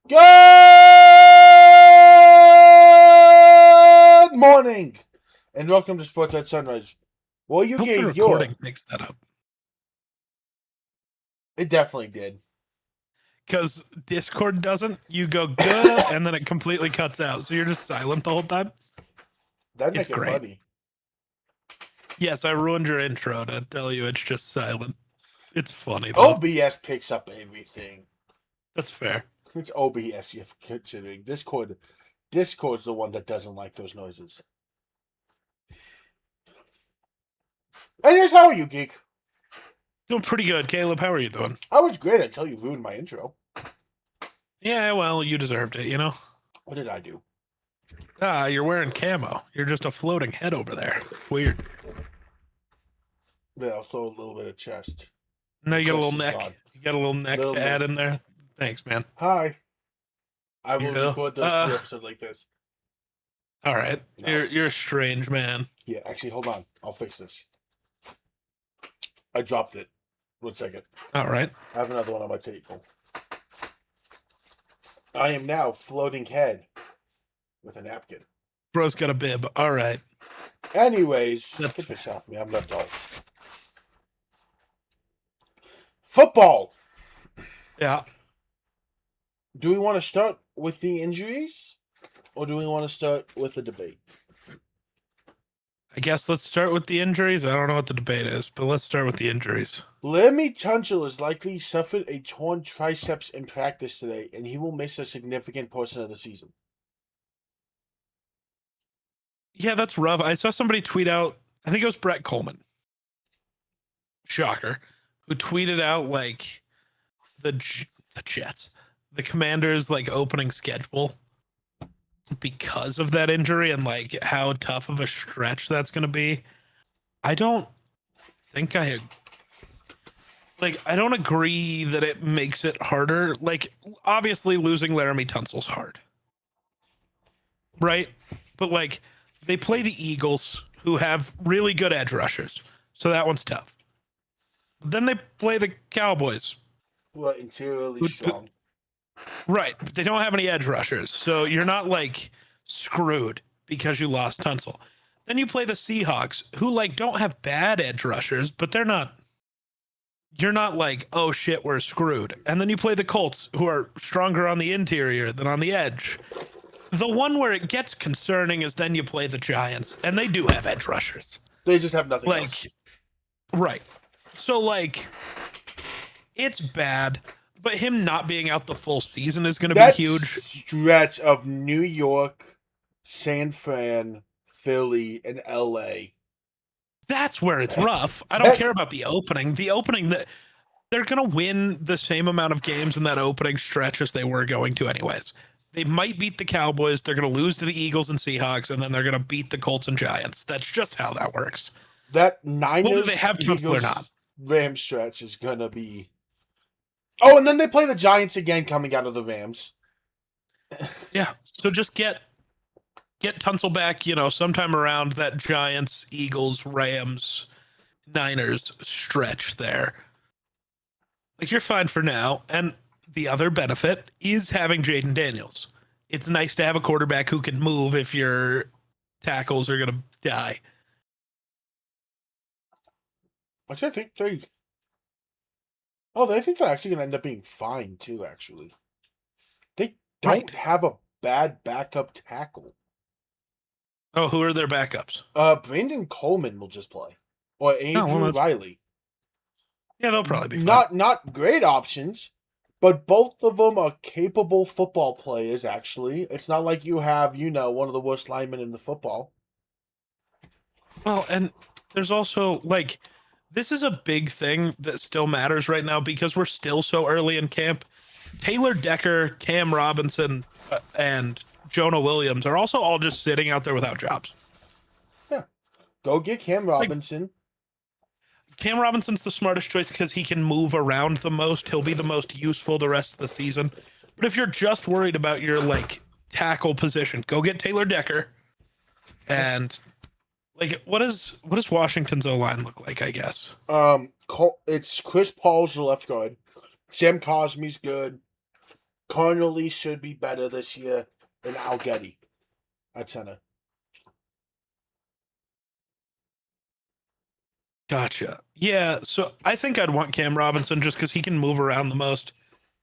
Good morning, and welcome to Sports at Sunrise. Well, you Hope the gave your. recording picks that up It definitely did. because Discord doesn't. You go good, and then it completely cuts out, so you're just silent the whole time. That'd It's make it great. funny. Yes, I ruined your intro to tell you it's just silent. It's funny though. OBS picks up everything. That's fair. It's OBS you're considering. Discord's the one that doesn't like those noises. Anyways, how are you, Geek? Doing pretty good, Caleb. How are you doing? I was great until you ruined my intro. Yeah, well, you deserved it, you know? What did I do? You're wearing camo. You're just a floating head over there. Weird. Yeah, I'll throw a little bit of chest. No, you got a Chest little is neck. gone. You got a little neck Little to add neck. in there. Thanks, man. Hi. I will Yeah. record those 3 episodes like this. All right. No. You're a strange man. Yeah, actually, hold on. I'll fix this. I dropped it. 1 second. All right. I have another one on my table. I am now floating head with a napkin. Bro's got a bib. All right. Anyways, That's get this off me. I'm an adult. Football. Yeah. Do we want to start with the injuries, or do we want to start with the debate? I guess let's start with the injuries. I don't know what the debate is, but let's start with the injuries. Tunsil is likely suffered a torn triceps in practice today, and he will miss a significant portion of the season. Yeah, that's rough. I saw somebody tweet out, I think it was Brett Coleman. Shocker. Who tweeted out like the Jets, the Commanders like opening schedule because of that injury and like how tough of a stretch that's going to be. I don't think I don't agree that it makes it harder. Like obviously losing Laramie Tunsil's hard. Right? But like they play the Eagles who have really good edge rushers. So that one's tough. Then they play the Cowboys. Who are interiorly strong. Right. But they don't have any edge rushers. So you're not like screwed because you lost Tunsil. Then you play the Seahawks who like don't have bad edge rushers, but you're not like, oh shit, we're screwed. And then you play the Colts who are stronger on the interior than on the edge. The one where it gets concerning is then you play the Giants, and they do have edge rushers. They just have nothing else. Right. So, like, it's bad, but him not being out the full season is going to be huge. Stretch of New York, San Fran, Philly, and LA. That's where it's rough. I don't care about the opening. The opening, they're going to win the same amount of games in that opening stretch as they were going to anyways. They might beat the Cowboys. They're going to lose to the Eagles and Seahawks, and then they're going to beat the Colts and Giants. That's just how that works. That Niners, whether they have Tunsil or not, Rams stretch is going to be... Oh, and then they play the Giants again coming out of the Rams. Yeah, so just get Tunsil back, sometime around that Giants, Eagles, Rams, Niners stretch there. Like, you're fine for now, and the other benefit is having Jaden Daniels. It's nice to have a quarterback who can move if your tackles are going to die. Actually, I think they're actually going to end up being fine, too, actually. They don't have a bad backup tackle. Oh, who are their backups? Brandon Coleman will just play. Or Andrew Riley. Yeah, they'll probably be fine. Not great options, but both of them are capable football players, actually. It's not like you have, one of the worst linemen in the football. Well, and there's also, like, this is a big thing that still matters right now because we're still so early in camp. Taylor Decker, Cam Robinson, and Jonah Williams are also all just sitting out there without jobs. Yeah. Go get Cam Robinson. Cam Robinson's the smartest choice because he can move around the most. He'll be the most useful the rest of the season. But if you're just worried about your tackle position, go get Taylor Decker. And what does Washington's O-line look like, I guess? It's Chris Paul's the left guard. Sam Cosme's good. Connolly should be better this year than Algetty at center. Gotcha. Yeah, so I think I'd want Cam Robinson just because he can move around the most.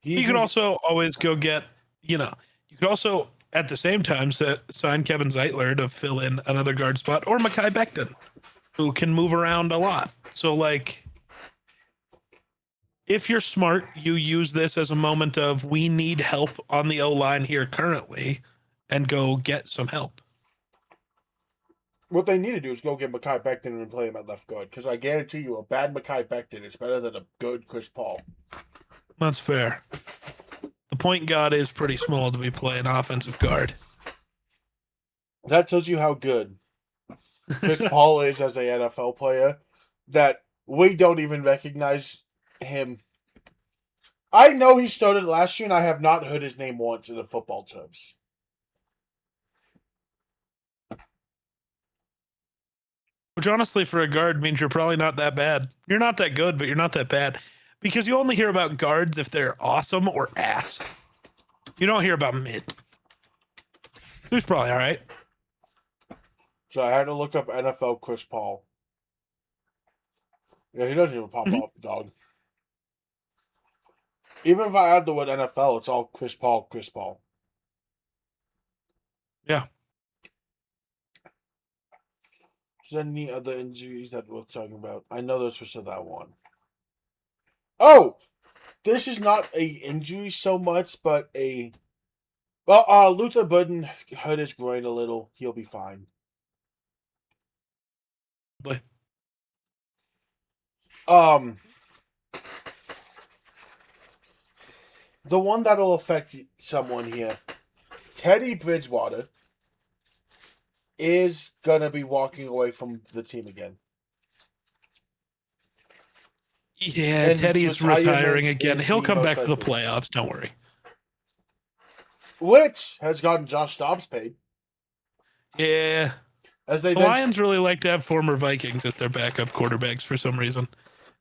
He You could can, also always go get, you could also at the same time sign Kevin Zeitler to fill in another guard spot, or Mekhi Becton, who can move around a lot. So, like, if you're smart, you use this as a moment of we need help on the O line here currently, and go get some help. what they need to do is go get Mekhi Becton and play him at left guard, because I guarantee you a bad Mekhi Becton is better than a good Chris Paul. That's fair. The point guard is pretty small to be playing offensive guard. That tells you how good Chris Paul is as a NFL player, that we don't even recognize him. I know he started last year, and I have not heard his name once in the football terms. Which honestly, for a guard, means you're probably not that bad. You're not that good, but you're not that bad. Because you only hear about guards if they're awesome or ass. You don't hear about mid. He's probably all right. So I had to look up NFL Chris Paul. Yeah, he doesn't even pop up, dog. Even if I add the word NFL, it's all Chris Paul, Chris Paul. Yeah. Is there any other injuries that we're talking about? I know this was that one. Oh! This is not a injury so much, but a... Well, Luther Burden hurt his groin a little. He'll be fine. But the one that'll affect someone here, Teddy Bridgewater is gonna be walking away from the team again. yeah, And Teddy's retirement retiring again. is He'll the come back most for the likely. playoffs. Don't worry. Which has gotten Josh Dobbs paid. Yeah. As they The Lions really like to have former Vikings as their backup quarterbacks for some reason.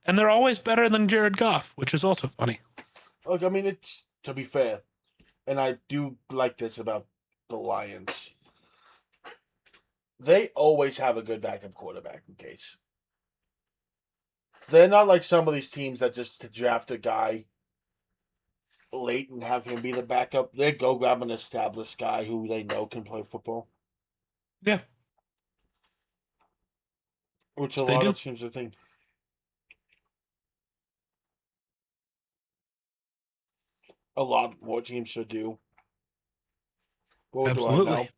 And they're always better than Jared Goff, which is also funny. Look, I mean, it's, to be fair, and I do like this about the Lions. They always have a good backup quarterback in case. They're not like some of these teams that just draft a guy late and have him be the backup. They go grab an established guy who they know can play football. Yeah. Which Yes, a they lot do. of teams are thinking. A lot more teams should do. But what do I Absolutely. know?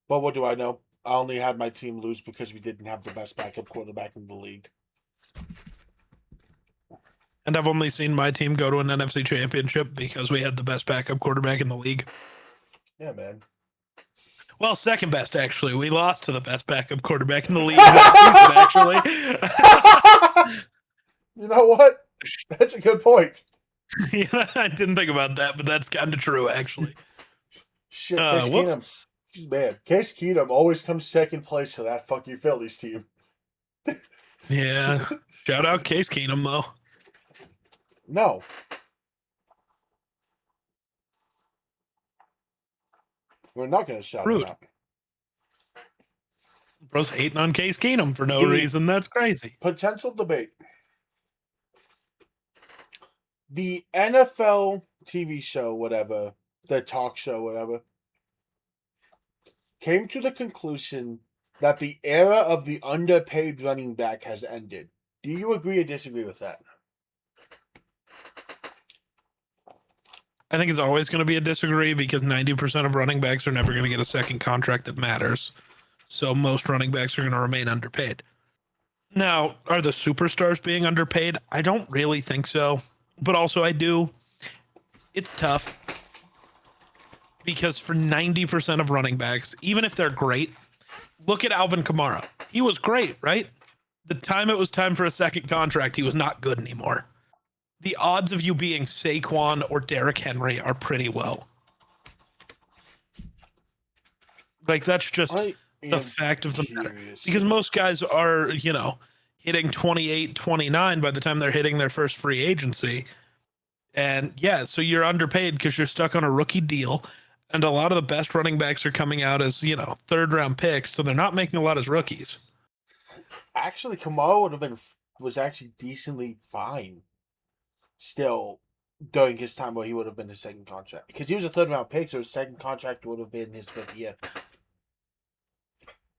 But what do I know? I only had my team lose because we didn't have the best backup quarterback in the league. And I've only seen my team go to an NFC championship because we had the best backup quarterback in the league. Yeah, man. Well, second best, actually. We lost to the best backup quarterback in the league that season, actually. You know what? That's a good point. Yeah, I didn't think about that, but that's kind of true, actually. Shit, Case Keenum. Whoops. Man, Case Keenum always comes second place to that fucking Phillies team. Yeah. Shout out Case Keenum, though. No. We're not going to shout Rude. him out. Bro's hating on Case Keenum for no The reason. That's crazy. Potential debate. The NFL TV show, whatever, the talk show, whatever, came to the conclusion that the era of the underpaid running back has ended. Do you agree or disagree with that? I think it's always going to be a disagree because 90% of running backs are never going to get a second contract that matters. So most running backs are going to remain underpaid. Now, are the superstars being underpaid? I don't really think so. But also I do. It's tough. Because for 90% of running backs, even if they're great, look at Alvin Kamara. He was great, right? The time it was time for a second contract, he was not good anymore. The odds of you being Saquon or Derrick Henry are pretty low. Like, that's just the fact of the matter. Because most guys are, hitting 28, 29 by the time they're hitting their first free agency. And yeah, so you're underpaid because you're stuck on a rookie deal. And a lot of the best running backs are coming out as, third round picks. So they're not making a lot as rookies. Actually, Kamara was actually decently fine still during his time where he would have been his second contract. Because he was a third round pick, so his second contract would have been his fifth year.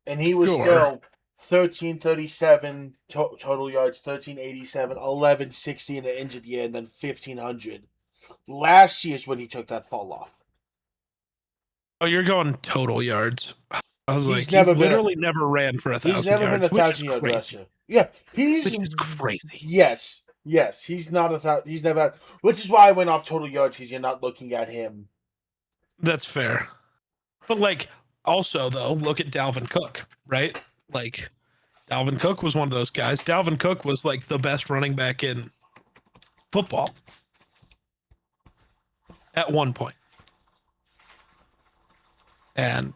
And he was Sure. still 1337 total yards, 1387, 1160 in an injured year, and then 1500. Last year's when he took that fall off. Oh, you're going total yards. I was He's like, he's never been a literally never ran for he's 1,000 never been yards, a which is 1,000 yard crazy. rusher. Yeah, he's Which is crazy. yes, he's not he's never had, which is why I went off total yards because you're not looking at him. That's fair. But like, also though, look at Dalvin Cook, right? Like, Dalvin Cook was one of those guys. Dalvin Cook was like the best running back in football at one point. And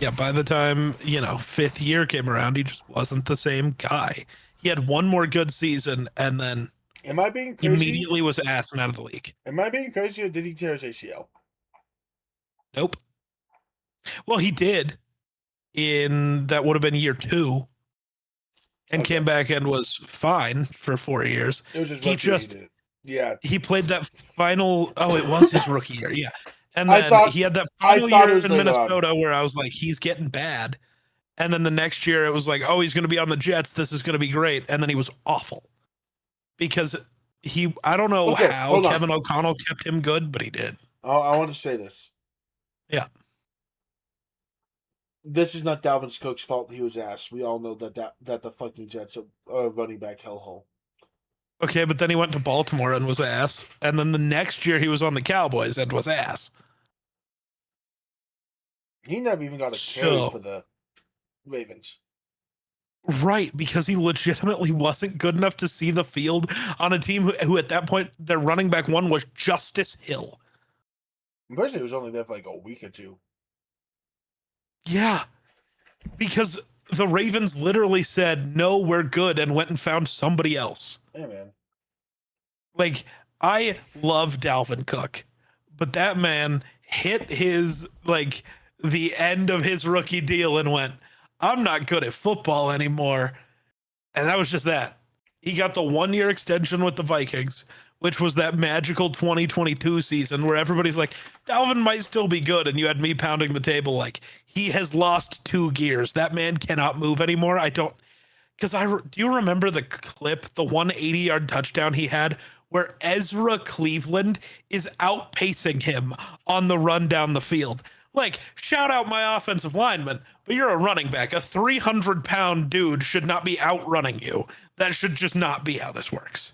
yeah, by the time, fifth year came around, he just wasn't the same guy. He had one more good season and then Am I being crazy? immediately was assing out of the league. Am I being crazy or did he tear his ACL? Nope. Well, he did in that would have been year 2 and Okay. came back and was fine for 4 years. It was his He rookie year he just did it. Yeah. he played that final. Oh, it was his rookie year. Yeah. And I then thought he had that I final thought it year was in later on. Minnesota where I was like, he's getting bad. And then the next year it was like, oh, he's going to be on the Jets. This is going to be great. And then he was awful because I don't know Okay, how hold on. Kevin O'Connell kept him good, but he did. I want to say this. Yeah. This is not Dalvin Cook's fault. He was ass. We all know that the fucking Jets are running back hellhole. Okay, but then he went to Baltimore and was ass. And then the next year he was on the Cowboys and was ass. He never even got a carry for the Ravens. Right, because he legitimately wasn't good enough to see the field on a team who at that point, their running back one was Justice Hill. I'm pretty sure he was only there for like a week or two. Yeah, because the Ravens literally said, no, we're good, and went and found somebody else. Hey, man. Like, I love Dalvin Cook, but that man hit the end of his rookie deal and went, I'm not good at football anymore. And that was just that. He got the 1-year extension with the Vikings, which was that magical 2022 season where everybody's like, Dalvin might still be good. And you had me pounding the table like, he has lost 2 gears. That man cannot move anymore. Do you remember the clip, the 180-yard touchdown he had where Ezra Cleveland is outpacing him on the run down the field? Like, shout out my offensive lineman, but you're a running back. A 300-pound dude should not be outrunning you. That should just not be how this works.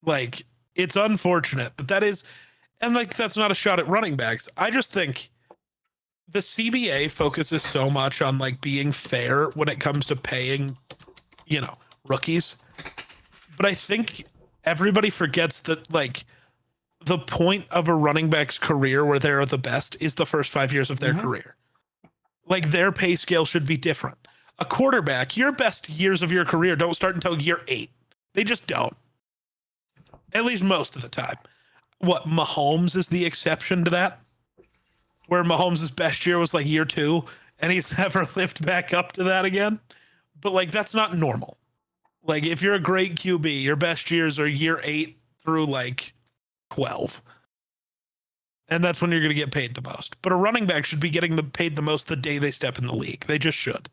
Like, it's unfortunate, but that's not a shot at running backs. I just think the CBA focuses so much on being fair when it comes to paying, rookies. But I think everybody forgets that the point of a running back's career where they're the best is the first 5 years of their career. Their pay scale should be different. A quarterback, your best years of your career don't start until year 8. They just don't. At least most of the time. What, Mahomes is the exception to that? Where Mahomes' best year was year 2, and he's never lived back up to that again. But that's not normal. If you're a great QB, your best years are year 8 through 12. And that's when you're going to get paid the most. But a running back should be getting paid the most the day they step in the league. They just should.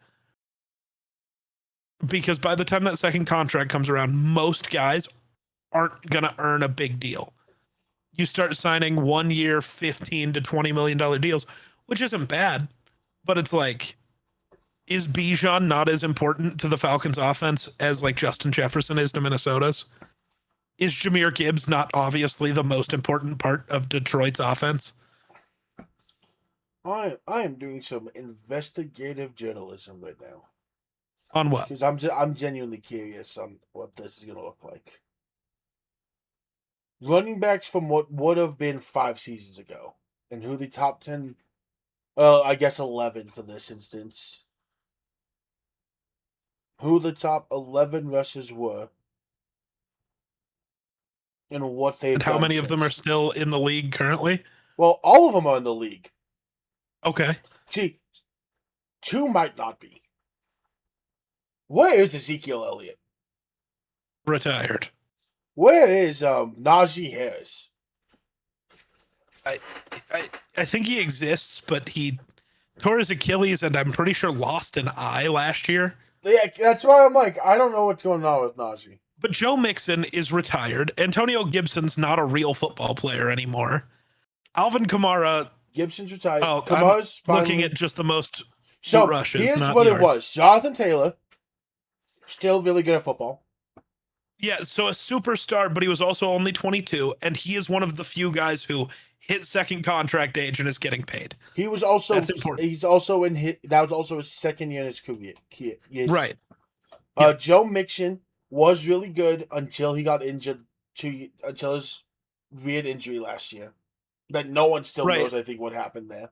Because by the time that second contract comes around, most guys aren't going to earn a big deal. You start signing 1 year, $15 to $20 million deals, which isn't bad. But it's is Bijan not as important to the Falcons offense as Justin Jefferson is to Minnesota's? Is Jahmyr Gibbs not obviously the most important part of Detroit's offense? I am doing some investigative journalism right now. On what? Because I'm genuinely curious on what this is gonna look like. Running backs from what would have been 5 seasons ago, and who the top 10 I guess 11 for this instance. Who the top 11 rushers were and what they've And how done many of them are since. still in the league currently? Well, all of them are in the league. Okay. See, two might not be. Where is Ezekiel Elliott? Retired. Where is Najee Harris? I, I think he exists, but he tore his Achilles and I'm pretty sure lost an eye last year. Yeah, that's why I'm like, I don't know what's going on with Najee. But Joe Mixon is retired. Antonio Gibson's not a real football player anymore. Alvin Kamara. Gibson's retired. Oh, Kamara's I'm looking finally. at just the most So rushes, here's not what yards. it was: Jonathan Taylor, still really good at football. Yeah, so a superstar, but he was also only 22, and he is one of the few guys who hit second contract age and is getting paid. He was also That's important. He's also in his, that was also his second year in his career. Yes. Right. Yeah. Joe Mixon was really good until he got injured until his weird injury last year. That no one still Right. knows, I think, what happened there.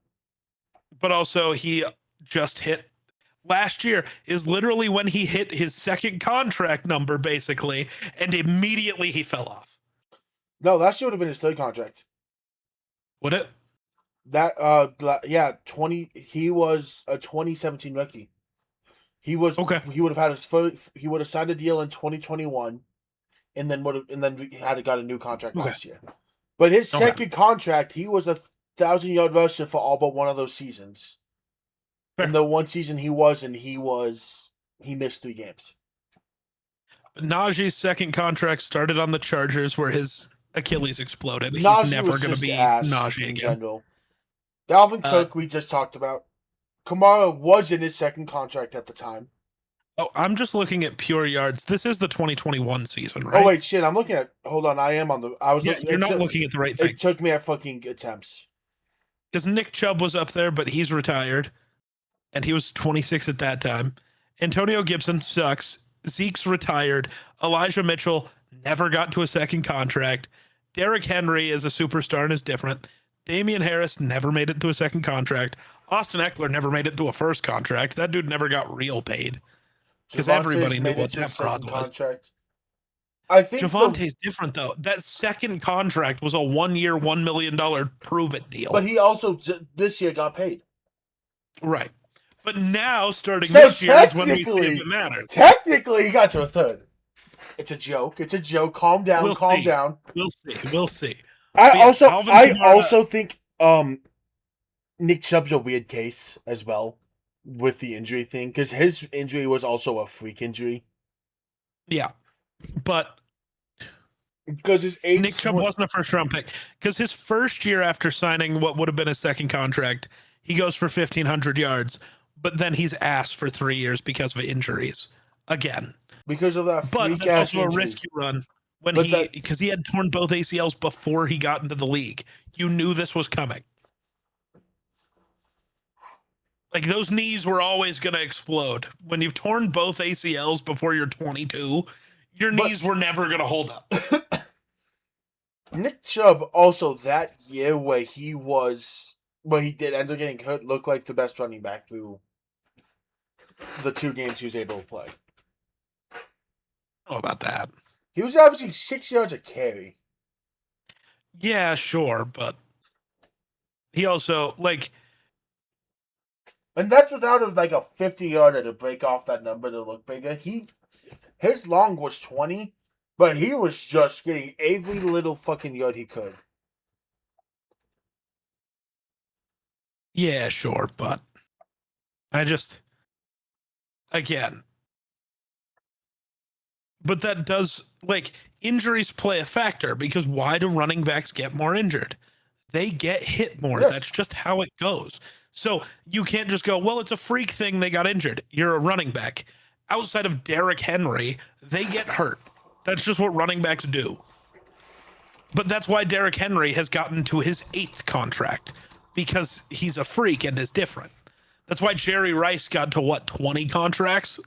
But also he just hit last year is literally when he hit his second contract number, basically, and immediately he fell off. No, last year would have been his third contract. Would it? That he was a 2017 rookie. He was Okay. He would have had his first, he would have signed a deal in 2021 and then got a new contract last year. But his second contract, he was a 1,000-yard rusher for all but one of those seasons. Fair. And the one season he missed 3 games. Najee's second contract started on the Chargers where his Achilles exploded. Najee He's never was going to just be ass Najee in again. general. Dalvin Cook, we just talked about. Kamara was in his second contract at the time. Oh, I'm just looking at pure yards. This is the 2021 season, right? Oh wait, shit! I'm looking at. Hold on, I am on the. I was. Yeah, you're not looking at the right thing. It took me at fucking attempts. Because Nick Chubb was up there, but he's retired, and he was 26 at that time. Antonio Gibson sucks. Zeke's retired. Elijah Mitchell never got to a second contract. Derrick Henry is a superstar and is different. Damian Harris never made it to a second contract. Austin Eckler never made it to a first contract. That dude never got real paid. Because everybody knew what that fraud was. Contract. I think Javante's different though. That second contract was a 1-year, $1 million prove it deal. But he also this year got paid. Right. But now, starting this year is when we see if it matters. Technically, he got to a third. It's a joke. It's a joke. Calm down. Calm down. We'll see. We'll see. I also think Nick Chubb's a weird case as well with the injury thing, because his injury was also a freak injury. Yeah, but because Nick Chubb wasn't a first-round pick. Because his first year after signing what would have been a second contract, he goes for 1,500 yards, but then he's asked for 3 years because of injuries again. Because of that freak but that's also injury. A risky run when because he had torn both ACLs before he got into the league. You knew this was coming. Like, those knees were always going to explode. When you've torn both ACLs before you're 22, your knees were never going to hold up. Nick Chubb also that year where he did end up getting hurt, looked like the best running back through the 2 games he was able to play. I don't know about that. He was averaging 6 yards a carry. Yeah, sure, but he also, like... And that's without a 50-yarder to break off that number to look bigger. His long was 20, but he was just getting every little fucking yard he could. Yeah, sure, but I just, again, but that does, injuries play a factor, because why do running backs get more injured? They get hit more. Yes. That's just how it goes. So you can't just go, well, it's a freak thing. They got injured. You're a running back. Outside of Derrick Henry, they get hurt. That's just what running backs do. But that's why Derrick Henry has gotten to his 8th contract, because he's a freak and is different. That's why Jerry Rice got to 20 contracts?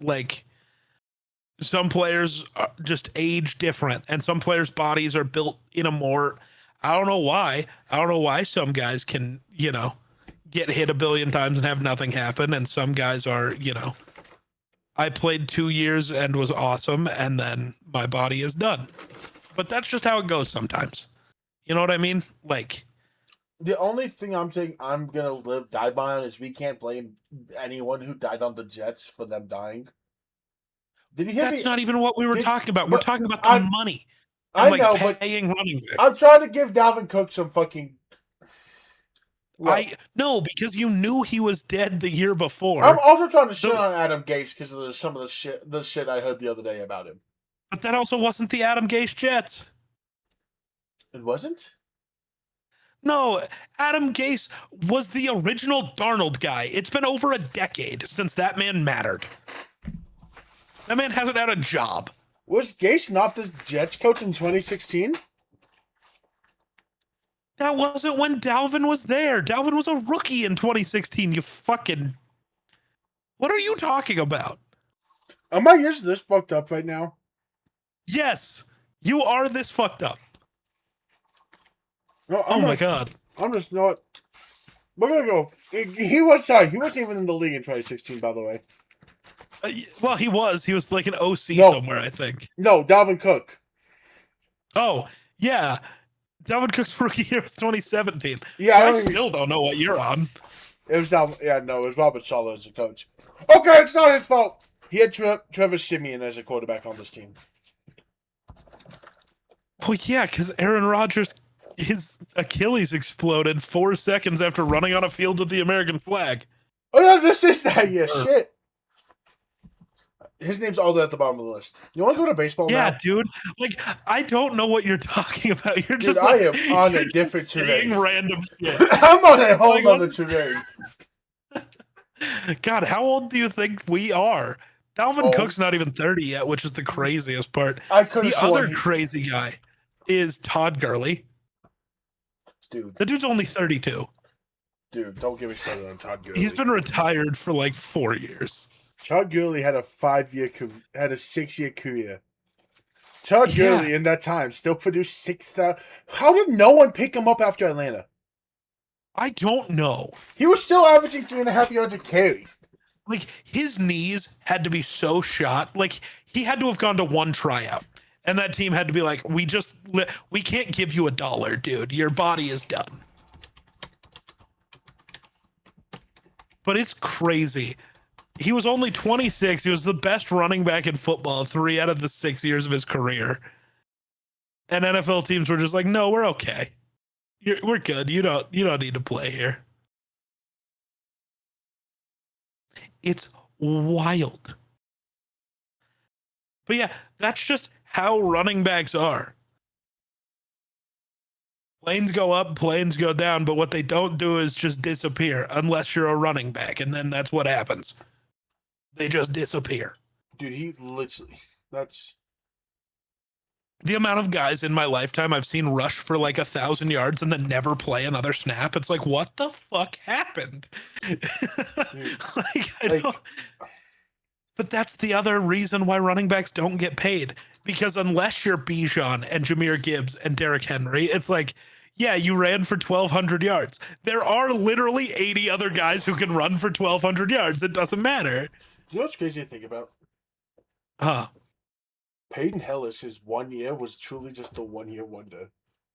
Some players just age different, and some players' bodies are built in a more, I don't know why some guys can, get hit a billion times and have nothing happen, and some guys are, I played 2 years and was awesome, and then my body is done. But that's just how it goes sometimes. You know what I mean? Like, The only thing I'm saying I'm gonna die by on is we can't blame anyone who died on the Jets for them dying. Did you hear that's me? not even what we were talking about. We're But talking about the money and I like know, but paying running I'm backs. trying to give Dalvin Cook some fucking. Look, No, because you knew he was dead the year before. I'm also trying to shit The- on Adam Gase because of some of the shit I heard the other day about him. But that also wasn't the Adam Gase Jets. It wasn't? No, Adam Gase was the original Darnold guy. It's been over a decade since that man mattered. That man hasn't had a job. Was Gase not the Jets coach in 2016? That wasn't when Dalvin was there. Dalvin was a rookie in 2016. You fucking. What are you talking about? Am I just this fucked up right now? Yes, you are this fucked up. No, Oh my god. I'm just not. We're gonna go. He wasn't even in the league in 2016, by the way. Well, he was. He was like an OC somewhere, I think. No, Dalvin Cook. Oh, yeah. Dalvin Cook's rookie year was 2017. Yeah, I still don't know what you're on. It was Dalvin. Yeah, no, it was Robert Saleh as a coach. Okay, it's not his fault. He had Trevor Siemian as a quarterback on this team. Oh, yeah, because Aaron Rodgers, his Achilles exploded 4 seconds after running on a field with the American flag. Oh, yeah, this is that year. Shit. His name's all the way at the bottom of the list. You want to go to baseball now? Yeah, dude. Like, I don't know what you're talking about. You're Dude, just like, I am on a different saying terrain. random shit. I'm on a whole Like, other terrain. God, how old do you think we are? Dalvin Cook's not even 30 yet, which is the craziest part. The other crazy guy is Todd Gurley. Dude. The dude's only 32. Dude, don't get me started on Todd Gurley. He's been retired for like 4 years. Todd Gurley had a 6-year career. Todd Gurley in that time still produced 6,000. How did no one pick him up after Atlanta? I don't know. He was still averaging 3.5 yards a carry. Like, his knees had to be so shot. Like, he had to have gone to one tryout. And that team had to be like, we can't give you $1, dude. Your body is done. But it's crazy. He was only 26. He was the best running back in football 3 out of the 6 years of his career. And NFL teams were just like, no, we're okay. We're good. You don't need to play here. It's wild. But yeah, that's just how running backs are. Planes go up, planes go down, but what they don't do is just disappear unless you're a running back, and then that's what happens. They just disappear. Dude, he literally, that's... The amount of guys in my lifetime I've seen rush for like 1,000 yards and then never play another snap. It's like, what the fuck happened? Dude, but that's the other reason why running backs don't get paid. Because unless you're Bijan and Jahmyr Gibbs and Derrick Henry, it's like, yeah, you ran for 1,200 yards. There are literally 80 other guys who can run for 1,200 yards. It doesn't matter. You know what's crazy to think about? Peyton Hillis, his 1 year was truly just a 1 year wonder.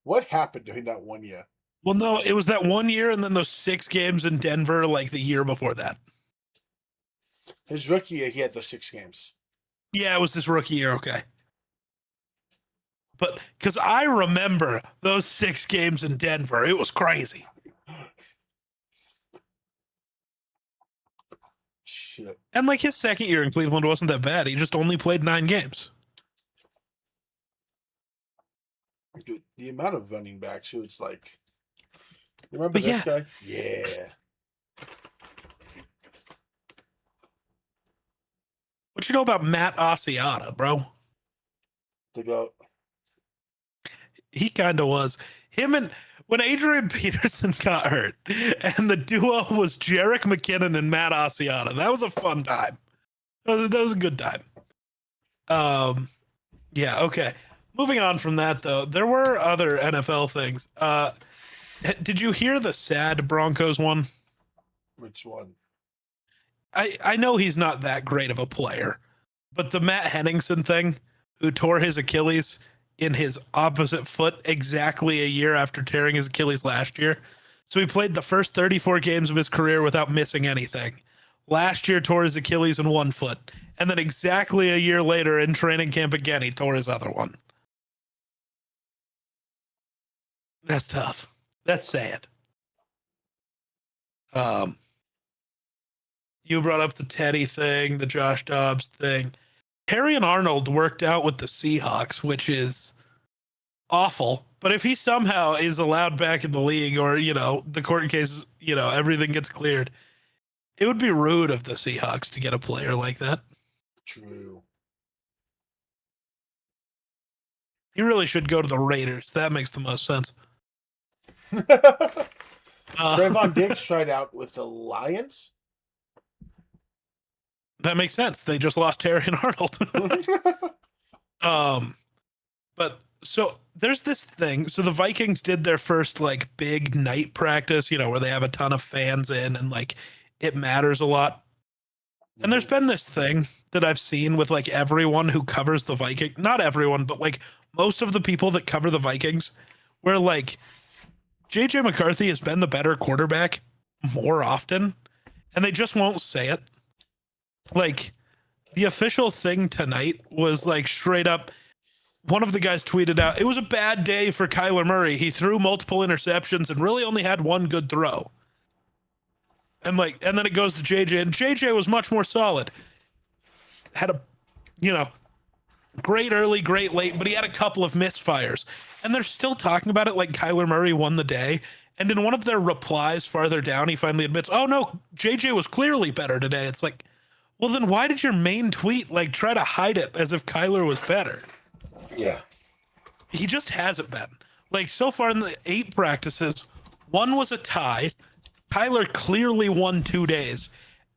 What happened during that 1 year? Well, no, it was that 1 year and then those 6 games in Denver like the year before that. His rookie year, he had those 6 games. Yeah, it was his rookie year, okay. But because I remember those 6 games in Denver, it was crazy. Shit. And like his second year in Cleveland wasn't that bad. He just only played 9 games. Dude, the amount of running backs who it's like, you remember this guy? Yeah. What you know about Matt Asiata, bro? The GOAT. He kind of was. Him and when Adrian Peterson got hurt, and the duo was Jerick McKinnon and Matt Asiata. That was a fun time. That was a good time. Yeah, okay. Moving on from that, though, there were other NFL things. Did you hear the sad Broncos one? Which one? I know he's not that great of a player, but the Matt Henningsen thing, who tore his Achilles in his opposite foot exactly a year after tearing his Achilles last year. So he played the first 34 games of his career without missing anything. Last year, tore his Achilles in one foot. And then exactly a year later in training camp again, he tore his other one. That's tough. That's sad. You brought up the Teddy thing, the Josh Dobbs thing. Harry and Arnold worked out with the Seahawks, which is awful. But if he somehow is allowed back in the league, or the court case, everything gets cleared, it would be rude of the Seahawks to get a player like that. True. He really should go to the Raiders. That makes the most sense. Trayvon Diggs tried out with the Lions. That makes sense. They just lost Harry and Arnold. But so there's this thing. So the Vikings did their first big night practice, where they have a ton of fans in and it matters a lot. And there's been this thing that I've seen with everyone who covers the Vikings, not everyone, but most of the people that cover the Vikings, where JJ McCarthy has been the better quarterback more often, and they just won't say it. The official thing tonight was straight up, one of the guys tweeted out, it was a bad day for Kyler Murray. He threw multiple interceptions and really only had one good throw. And and then it goes to JJ, and JJ was much more solid. Had a, great early, great late, but he had a couple of misfires. And they're still talking about it like Kyler Murray won the day. And in one of their replies farther down, he finally admits, oh no, JJ was clearly better today. It's well, then why did your main tweet try to hide it as if Kyler was better? Yeah. He just hasn't been. So far in the 8 practices, one was a tie. Kyler clearly won 2 days,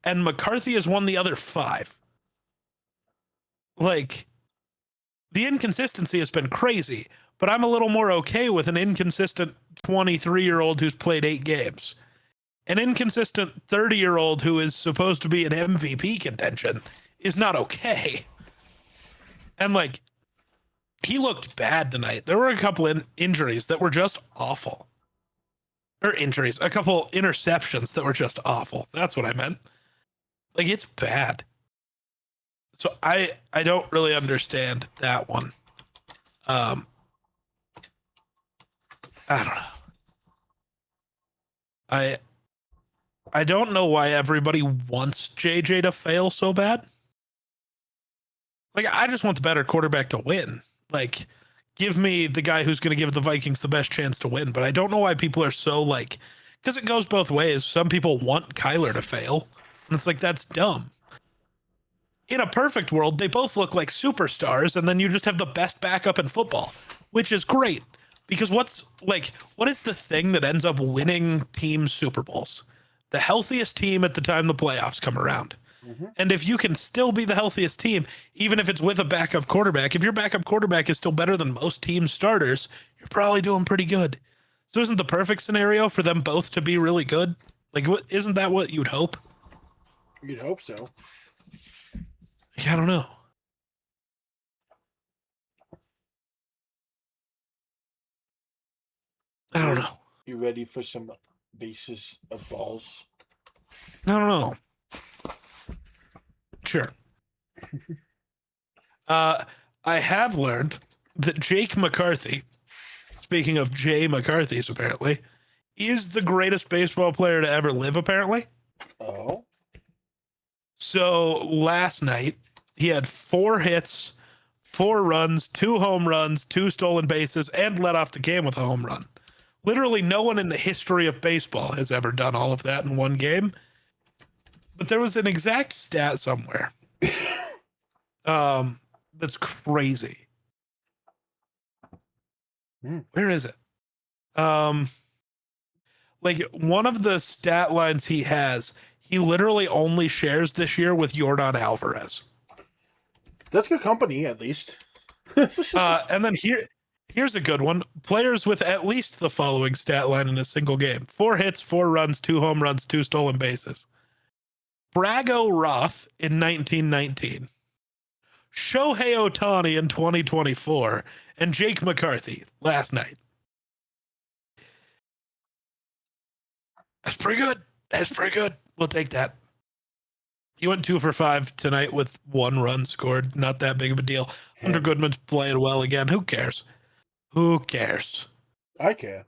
and McCarthy has won the other 5. The inconsistency has been crazy, but I'm a little more okay with an inconsistent 23-year-old who's played 8 games. An inconsistent 30-year-old who is supposed to be in MVP contention is not okay. And he looked bad tonight. There were a couple injuries that were just awful. Or injuries, a couple interceptions that were just awful. That's what I meant. It's bad. So I don't really understand that one. I don't know. I don't know why everybody wants JJ to fail so bad. I just want the better quarterback to win. Give me the guy who's going to give the Vikings the best chance to win. But I don't know why people are so because it goes both ways. Some people want Kyler to fail, and it's that's dumb. In a perfect world, they both look like superstars, and then you just have the best backup in football, which is great. Because what is the thing that ends up winning teams Super Bowls? The healthiest team at the time the playoffs come around. Mm-hmm. And if you can still be the healthiest team, even if it's with a backup quarterback, if your backup quarterback is still better than most team starters, you're probably doing pretty good. So isn't the perfect scenario for them both to be really good? Isn't that what you'd hope? You'd hope so. I don't know. I don't know. You ready for some bases of balls? I don't know. Sure. I have learned that Jake McCarthy, speaking of Jay McCarthy's apparently, is the greatest baseball player to ever live, apparently. Oh. So last night, he had 4 hits, 4 runs, 2 home runs, 2 stolen bases, and led off the game with a home run. Literally no one in the history of baseball has ever done all of that in one game. But there was an exact stat somewhere. That's crazy. Where is it? One of the stat lines he has, he literally only shares this year with Yordan Alvarez. That's good company, at least. And then Here's a good one. Players with at least the following stat line in a single game: 4 hits, 4 runs, 2 home runs, 2 stolen bases. Brago Roth in 1919. Shohei Ohtani in 2024. And Jake McCarthy last night. That's pretty good. That's pretty good. We'll take that. He went 2 for 5 tonight with 1 run scored. Not that big of a deal. Hunter Goodman's playing well again. Who cares? Who cares? I care.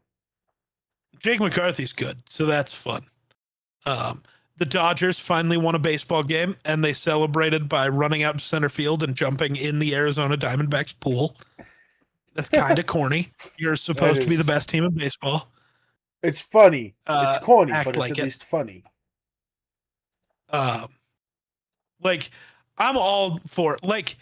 Jake McCarthy's good, so that's fun. The Dodgers finally won a baseball game, and they celebrated by running out to center field and jumping in the Arizona Diamondbacks pool. That's kind of corny. You're supposed to be the best team in baseball. It's funny. It's corny, but it's like at least funny. Like, I'm all for, like,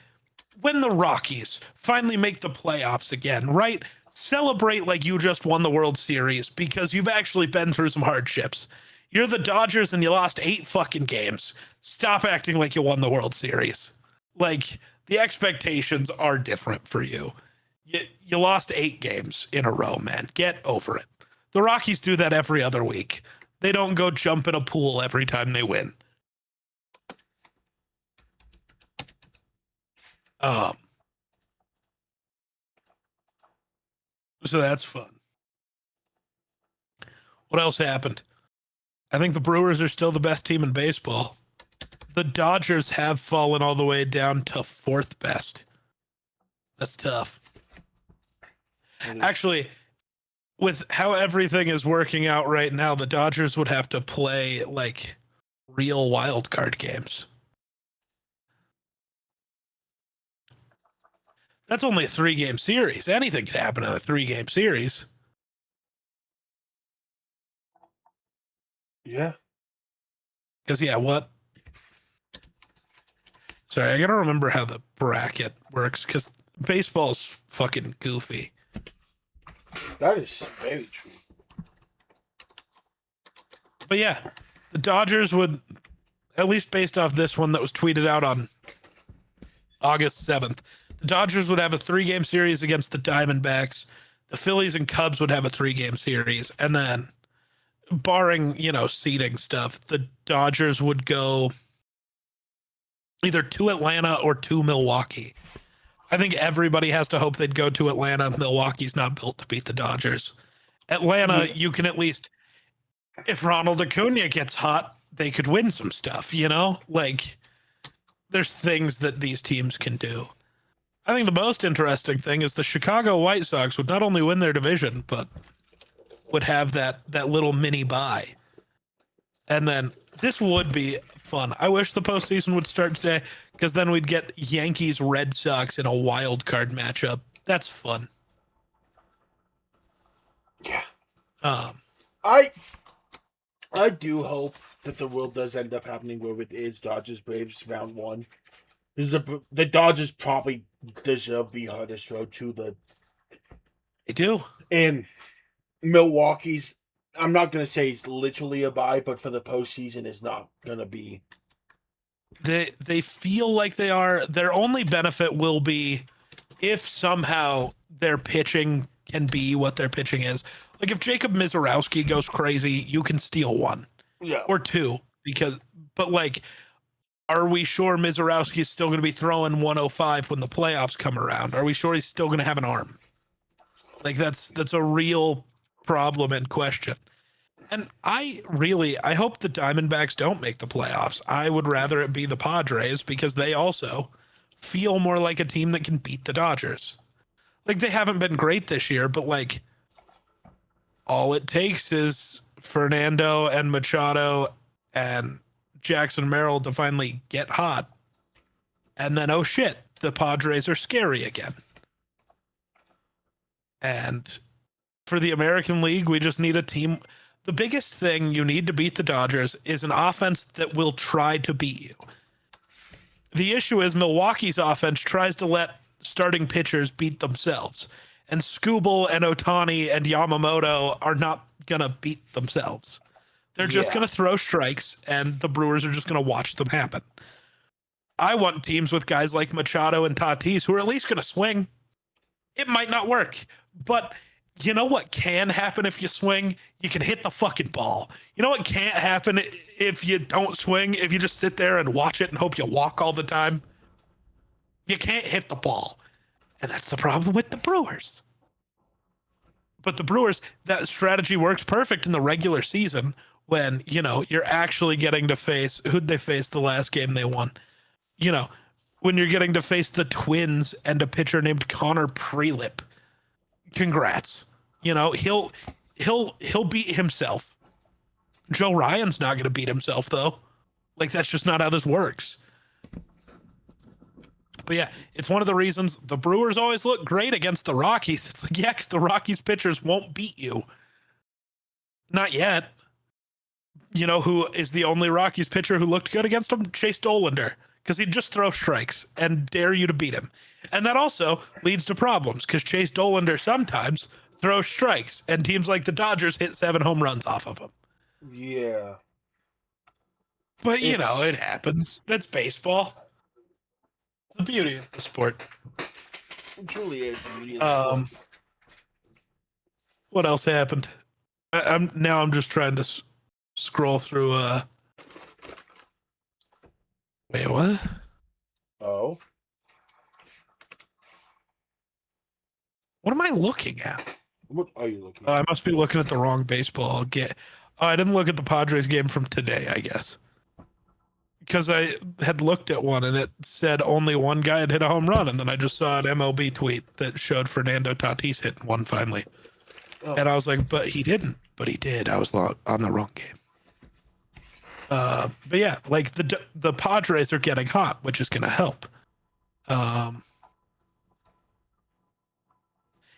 when the Rockies finally make the playoffs again, right? Celebrate like you just won the World Series because you've actually been through some hardships. You're the Dodgers and you lost 8 fucking games. Stop acting like you won the World Series. Like, the expectations are different for you. You lost 8 games in a row, man. Get over it. The Rockies do that every other week. They don't go jump in a pool every time they win. So that's fun. What else happened? I think the Brewers are still the best team in baseball. The Dodgers have fallen all the way down to 4th best. That's tough. Actually, with how everything is working out right now, the Dodgers would have to play like real wild card games. That's only a 3-game series. Anything could happen in a 3-game series. Yeah. Because, yeah, what? Sorry, I gotta remember how the bracket works, because baseball's fucking goofy. That is very true. But yeah, the Dodgers would, at least based off this one that was tweeted out on August 7th, the Dodgers would have a 3-game series against the Diamondbacks. The Phillies and Cubs would have a 3-game series. And then, barring, seeding stuff, the Dodgers would go either to Atlanta or to Milwaukee. I think everybody has to hope they'd go to Atlanta. Milwaukee's not built to beat the Dodgers. Atlanta, you can at least, if Ronald Acuna gets hot, they could win some stuff, Like, there's things that these teams can do. I think the most interesting thing is the Chicago White Sox would not only win their division, but would have that little mini bye. And then this would be fun. I wish the postseason would start today, because then we'd get Yankees Red Sox in a wild card matchup. That's fun. Yeah. I do hope that the world does end up happening where it is Dodgers Braves round 1. The Dodgers probably deserve the hardest road to the. They do. And Milwaukee's, I'm not going to say it's literally a bye, but for the postseason, it's not going to be. They feel like they are. Their only benefit will be if somehow their pitching can be what their pitching is. Like if Jacob Mizorowski goes crazy, you can steal 1. Yeah. Or 2. But like, are we sure Mizorowski is still going to be throwing 105 when the playoffs come around? Are we sure he's still going to have an arm? Like that's a real problem and question. And I hope the Diamondbacks don't make the playoffs. I would rather it be the Padres, because they also feel more like a team that can beat the Dodgers. Like, they haven't been great this year, but like, all it takes is Fernando and Machado and Jackson Merrill to finally get hot. And then, oh shit, the Padres are scary again. And for the American League, we just need a team. The biggest thing you need to beat the Dodgers is an offense that will try to beat you. The issue is Milwaukee's offense tries to let starting pitchers beat themselves. And Skubal and Ohtani and Yamamoto are not going to beat themselves. They're just going to throw strikes, and the Brewers are just going to watch them happen. I want teams with guys like Machado and Tatis who are at least going to swing. It might not work, but you know what can happen if you swing? You can hit the fucking ball. You know what can't happen if you don't swing? If you just sit there and watch it and hope you walk all the time? You can't hit the ball. And that's the problem with the Brewers. But the Brewers, that strategy works perfect in the regular season when, you're actually getting to face who'd they face the last game they won? When you're getting to face the Twins and a pitcher named Connor Prelip. Congrats. He'll beat himself. Joe Ryan's not going to beat himself though. Like that's just not how this works. But yeah, it's one of the reasons the Brewers always look great against the Rockies. It's like, yeah, because the Rockies pitchers won't beat you. Not yet. You know who is the only Rockies pitcher who looked good against him? Chase Dollander. Because he'd just throw strikes and dare you to beat him. And that also leads to problems because Chase Dollander sometimes throws strikes and teams like the Dodgers hit 7 home runs off of him. Yeah. But, it happens. That's baseball. The beauty of the sport. It truly is the beauty of the sport. What else happened? I'm just trying to scroll through. Wait, what? Oh. What am I looking at? What are you looking at? I must be looking at the wrong baseball. I didn't look at the Padres game from today, I guess. Because I had looked at one and it said only one guy had hit a home run, and then I just saw an MLB tweet that showed Fernando Tatis hitting one finally. Oh. And I was like, but he didn't. But he did. I was on the wrong game. But yeah, like the Padres are getting hot, which is going to help.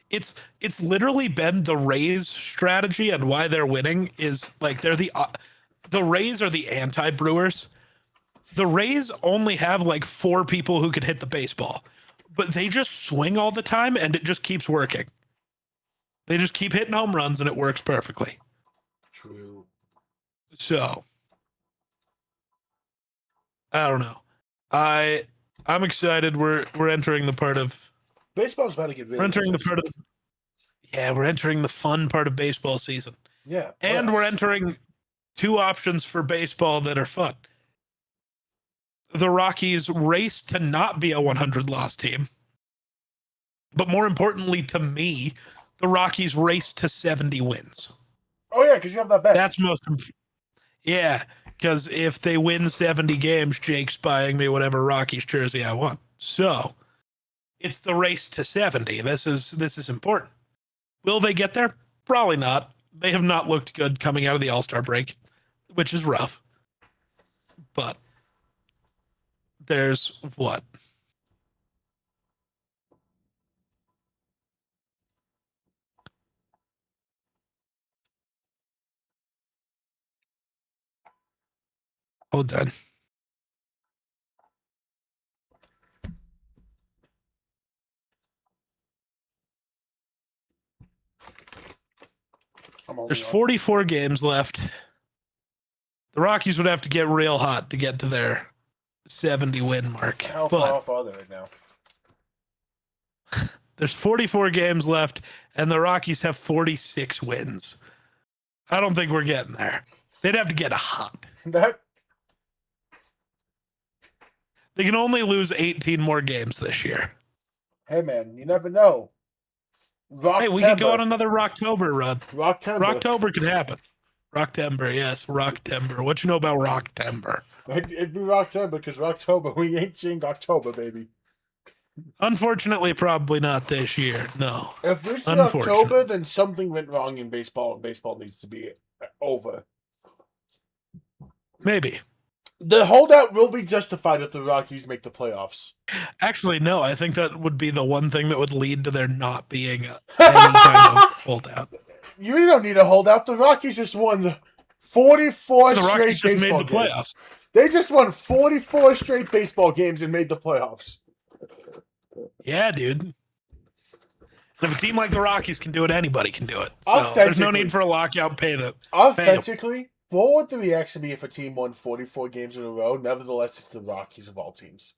It's literally been the Rays strategy, and why they're winning is like they're the Rays are the anti-Brewers. The Rays only have like 4 people who can hit the baseball, but they just swing all the time and it just keeps working. They just keep hitting home runs and it works perfectly. True. So, I don't know. I'm excited. We're entering the part of baseball's about to get. We're entering the part of. Yeah, we're entering the fun part of baseball season. Yeah, and we're entering 2 options for baseball that are fun. The Rockies race to not be a 100-loss team, but more importantly to me, the Rockies race to 70 wins. Oh yeah, because you have that bet. That's most. Yeah, because if they win 70 games, Jake's buying me whatever Rockies jersey I want. So it's the race to 70. This is important. Will they get there? Probably not. They have not looked good coming out of the All-Star break, which is rough. But there's what? Hold on. There's 44 games left. The Rockies would have to get real hot to get to their 70 win mark. How far off are they right now? There's 44 games left, and the Rockies have 46 wins. I don't think we're getting there. They'd have to get hot. They can only lose 18 more games this year. Hey, man, you never know. Hey, we could go on another Rocktober run. Rocktober could happen. Rocktober, yes, Rocktober. What you know about Rocktober? It'd be Rocktober because Rocktober, we ain't seeing October, baby. Unfortunately, probably not this year. No. If we see October, then something went wrong in baseball, and baseball needs to be over. Maybe. The holdout will be justified if the Rockies make the playoffs. Actually, no. I think that would be the one thing that would lead to there not being any kind of holdout. You really don't need a holdout. The Rockies just won 44 the straight Rockies just baseball made the playoffs. They just won 44 straight baseball games and made the playoffs. Yeah, dude. And if a team like the Rockies can do it, anybody can do it. So there's no need for a lockout pay. Authentically, what would the reaction be if a team won 44 games in a row? Nevertheless, it's the Rockies of all teams.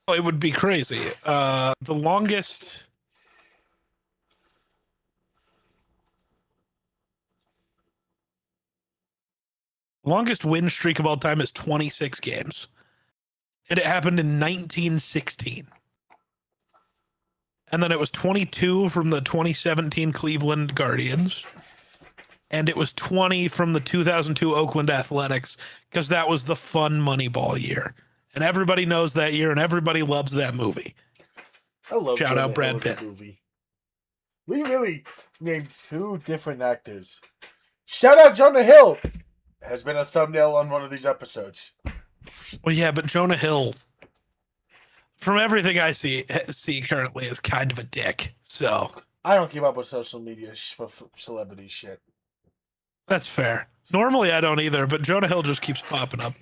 Oh, it would be crazy. The longest Longest win streak of all time is 26 games. And it happened in 1916. And then it was 22 from the 2017 Cleveland Guardians. And it was 20 from the 2002 Oakland Athletics, because that was the fun Moneyball year. And everybody knows that year, and everybody loves that movie. I love Shout Jonah out Brad Hill in the Pitt. movie. We really named 2 different actors. Shout out Jonah Hill has been a thumbnail on one of these episodes. Well, yeah, but Jonah Hill, from everything I see currently, is kind of a dick. So I don't keep up with social media for celebrity shit. that's fair. Normally I don't either, but Jonah Hill just keeps popping up.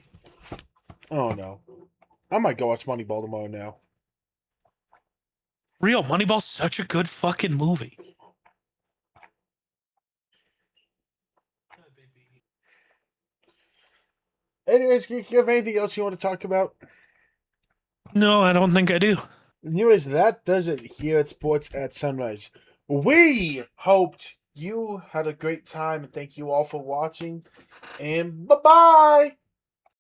Oh no. I might go watch Moneyball tomorrow now. Real, Moneyball's such a good fucking movie. Anyways, do you have anything else you want to talk about? No, I don't think I do. Anyways, that does it here at Sports at Sunrise. We hoped you had a great time, and thank you all for watching. And bye-bye!